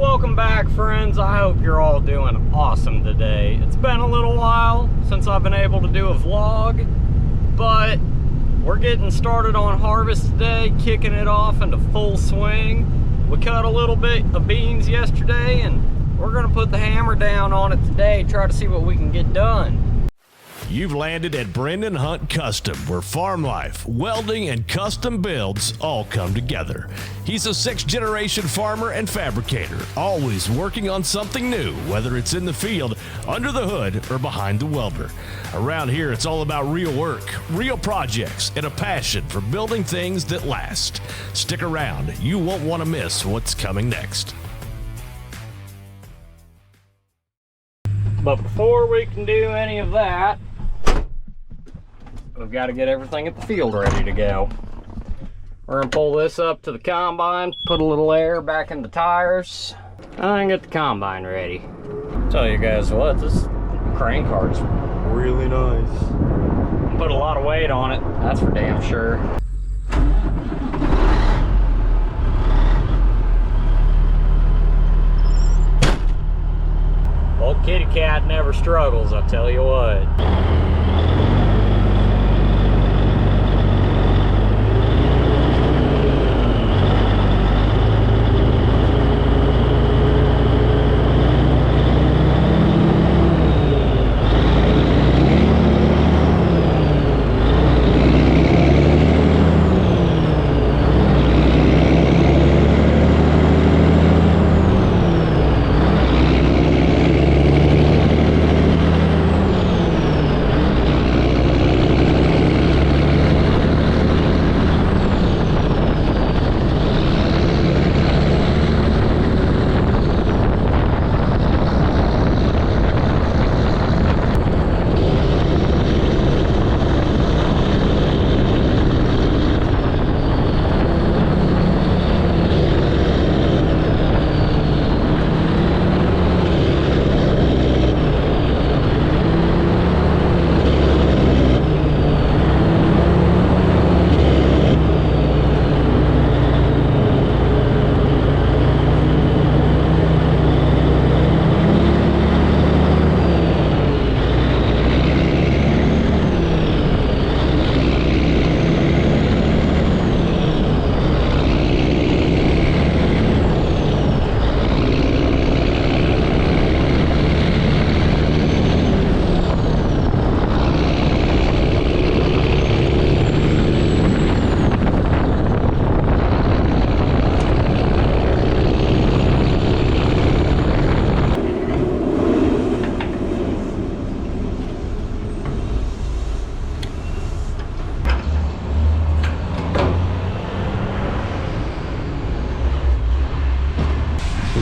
Welcome back, friends. I hope you're all doing awesome today. It's been a little while since I've been able to do a vlog, but we're getting started on harvest today, kicking it off into full swing. We cut a little bit of beans yesterday and we're gonna put the hammer down on it today, try to see what we can get done. You've landed at Brenden Hunt Custom, where farm life, welding, and custom builds all come together. He's a 6th-generation farmer and fabricator, always working on something new, whether it's in the field, under the hood, or behind the welder. Around here, it's all about real work, real projects, and a passion for building things that last. Stick around. You won't want to miss what's coming next. But before we can do any of that, we've got to get everything at the field ready to go. We're gonna pull this up to the combine, put a little air back in the tires, and get the combine ready. Tell you guys what, this crane cart's really nice. Put a lot of weight on it, that's for damn sure. Old kitty cat never struggles, I tell you what.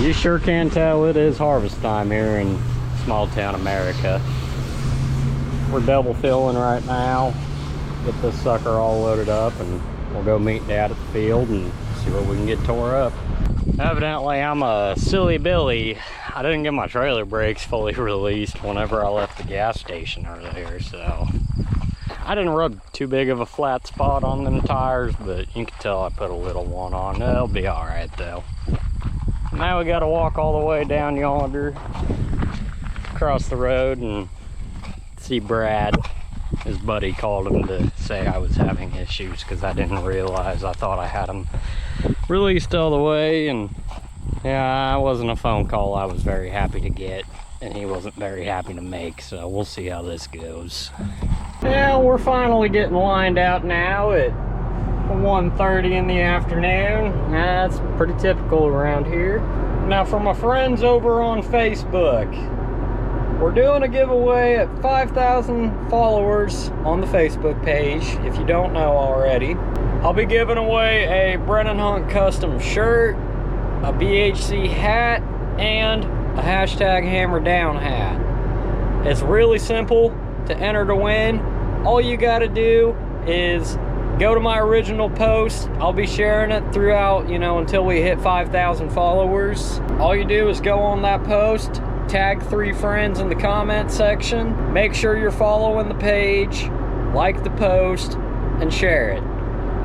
You sure can tell it is harvest time here in small town America. We're double filling right now. Get this sucker all loaded up and we'll go meet Dad at the field and see what we can get tore up. Evidently I'm a silly Billy. I didn't get my trailer brakes fully released whenever I left the gas station earlier, so I didn't rub too big of a flat spot on them tires, but you can tell I put a little one on. It'll be alright though. Now we gotta walk all the way down yonder, across the road, and see Brad. His buddy called him to say I was having issues because I didn't realize. I thought I had him released all the way, and yeah, it wasn't a phone call I was very happy to get, and he wasn't very happy to make, so we'll see how this goes. Yeah, we're finally getting lined out now at 1:30 in the afternoon. That's pretty typical around here. Now for my friends over on Facebook, we're doing a giveaway at 5,000 followers on the Facebook page, if you don't know already. I'll be giving away a Brenden Hunt Custom shirt, a BHC hat, and a hashtag hammer down hat. It's really simple to enter to win. All you gotta do is go to my original post. I'll be sharing it throughout, until we hit 5,000 followers. All you do is go on that post, tag 3 friends in the comment section, make sure you're following the page, like the post, and share it.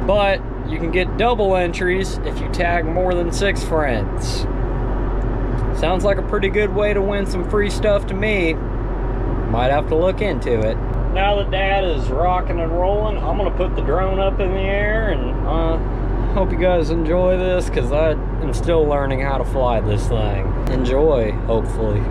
But you can get double entries if you tag more than 6 friends. Sounds like a pretty good way to win some free stuff to me. Might have to look into it. Now that Dad is rocking and rolling, I'm gonna put the drone up in the air, and hope you guys enjoy this, because I am still learning how to fly this thing. Enjoy, hopefully.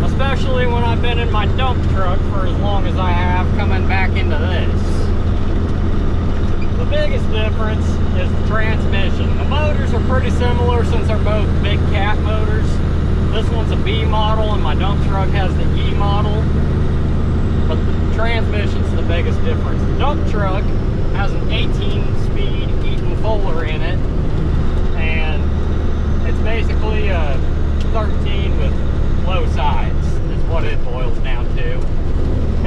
Especially when I've been in my dump truck for as long as I have, coming back into this. The biggest difference is the transmission. The motors are pretty similar since they're both big cat motors. This one's a B model and my dump truck has the E model. But the transmission's the biggest difference. The dump truck has an 18-speed Eaton Fuller in it, and it's basically a 13 with low sides, is what it boils down to.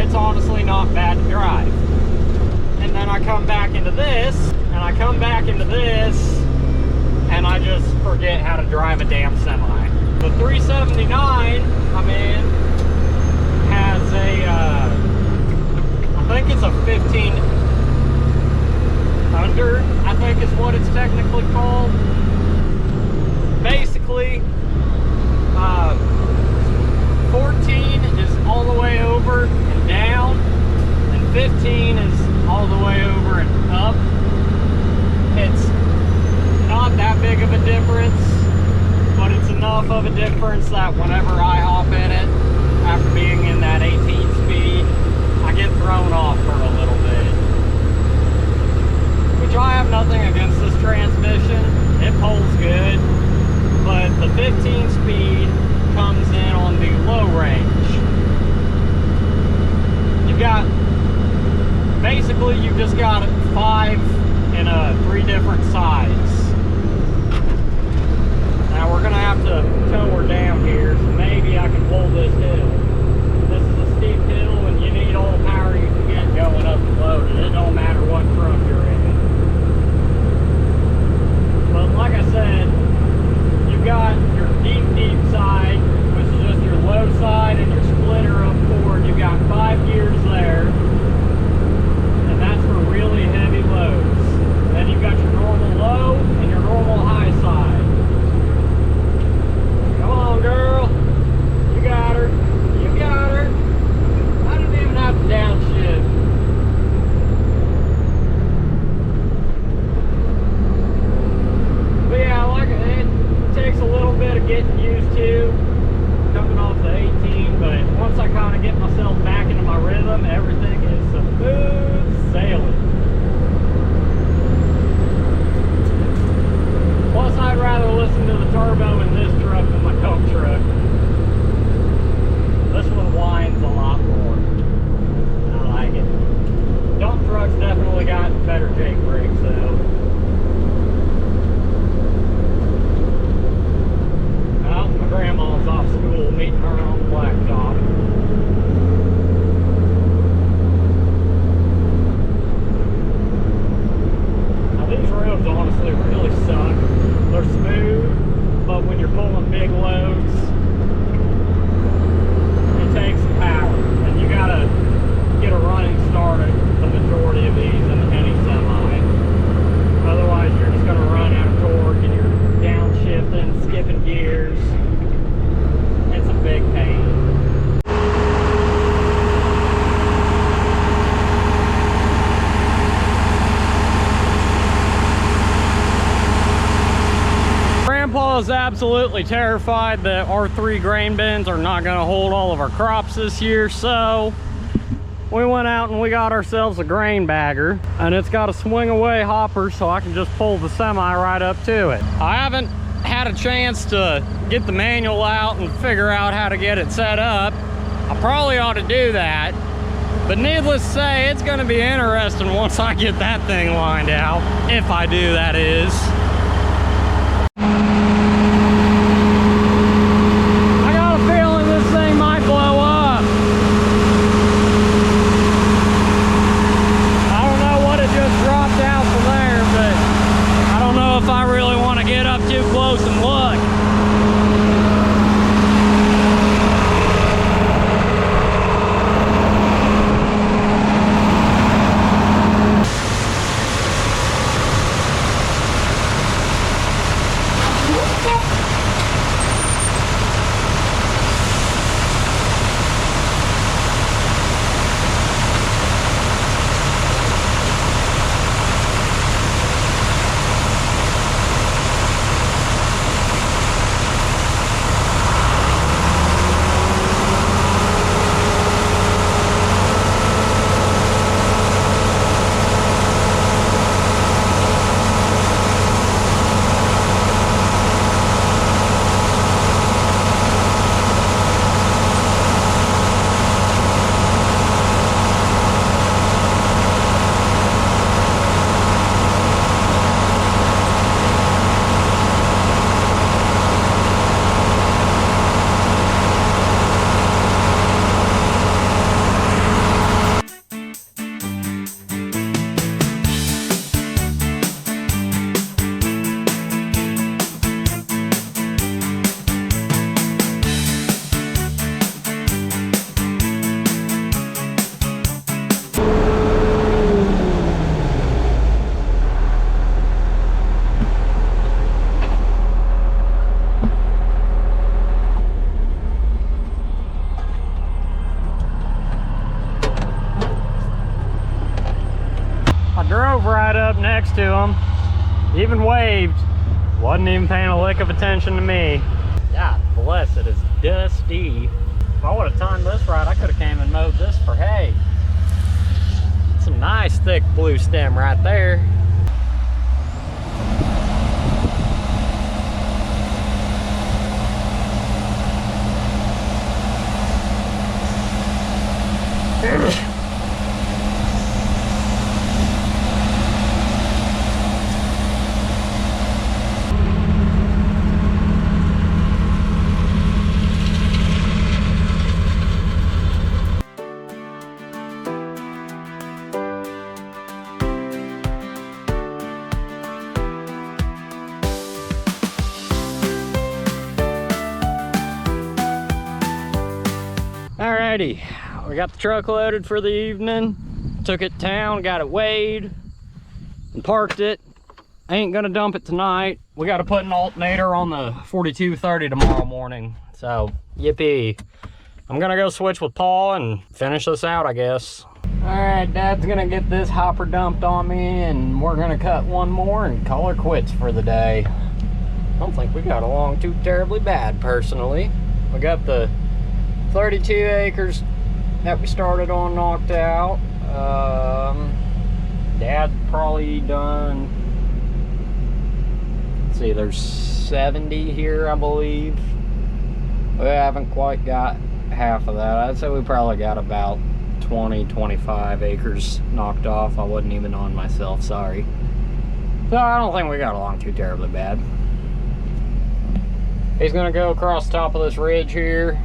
It's honestly not bad to drive. And then I come back into this, and I come back into this, and I just forget how to drive a damn semi. The 379 I'm in has a, I think it's a 1500, I think is what it's technically called. Basically, 14 is all the way over and down, and 15 is all the way over and up. It's not that big of a difference, but it's enough of a difference that whenever I hop in it, after being in that 18 speed, I get thrown off for a little bit. Which I have nothing against this transmission. It pulls good, but the 15 speed comes in on the low range. You've got, basically you've just got 5 in 3 different sides. Now we're gonna have to tow her down here, so maybe I can pull this hill. This is a steep hill and you need all the power you can get going up and loaded. It don't matter what truck you're in. But like I said, you've got your deep side, which is just your low side, and your splitter up forward. You've got 5 gears absolutely terrified that our 3 grain bins are not going to hold all of our crops this year, so we went out and we got ourselves a grain bagger, and it's got a swing away hopper so I can just pull the semi right up to it. I haven't had a chance to get the manual out and figure out how to get it set up. I probably ought to do that, but needless to say, it's going to be interesting once I get that thing lined out, if I do, that is. I got a feeling this thing might blow up. I don't know what it just dropped out from there, but I don't know if I really want to get up too close and look. Drove right up next to him, even waved, wasn't even paying a lick of attention to me. God bless it, it's dusty. If I would have timed this right, I could have came and mowed this for hay. Some nice thick blue stem right there. Alrighty, we got the truck loaded for the evening, took it to town, got it weighed, and parked it. Ain't gonna dump it tonight. We gotta put an alternator on the 4230 tomorrow morning, so yippee. I'm gonna go switch with Paul and finish this out, I guess. Alright, Dad's gonna get this hopper dumped on me, and we're gonna cut one more and call her quits for the day. I don't think we got along too terribly bad, personally. We got the 32 acres that we started on knocked out. Dad's probably done, let's see, there's 70 here, I believe. We haven't quite got half of that. I'd say we probably got about 20-25 acres knocked off. I wasn't even on myself, sorry. So I don't think we got along too terribly bad. He's gonna go across the top of this ridge here,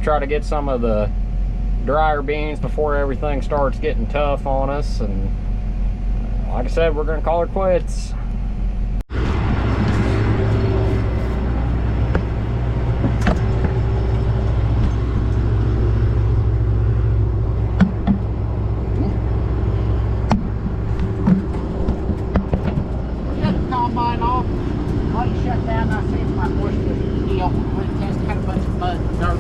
try to get some of the drier beans before everything starts getting tough on us, and like I said, we're gonna call her quits. Shut the combine off. While you shut down, I see if my push the deal. We're testing, had a bunch of mud and dirt.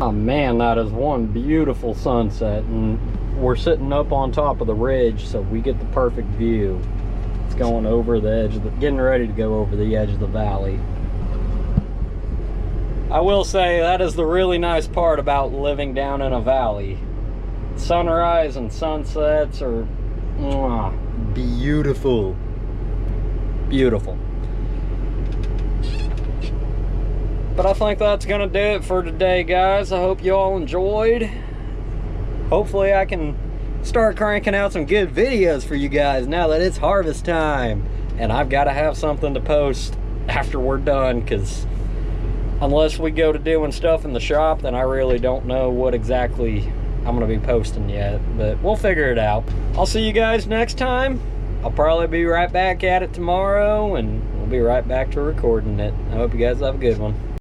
Oh man, that is one beautiful sunset, and we're sitting up on top of the ridge, so we get the perfect view. It's going over the edge of the, getting ready to go over the edge of the valley. I will say that is the really nice part about living down in a valley. Sunrise and sunsets are beautiful. Beautiful. But I think that's gonna do it for today, guys. I hope you all enjoyed. Hopefully I can start cranking out some good videos for you guys now that it's harvest time. And I've got to have something to post after we're done, because unless we go to doing stuff in the shop, then I really don't know what exactly I'm gonna be posting yet, but we'll figure it out. I'll see you guys next time. I'll probably be right back at it tomorrow, and we'll be right back to recording it. I hope you guys have a good one.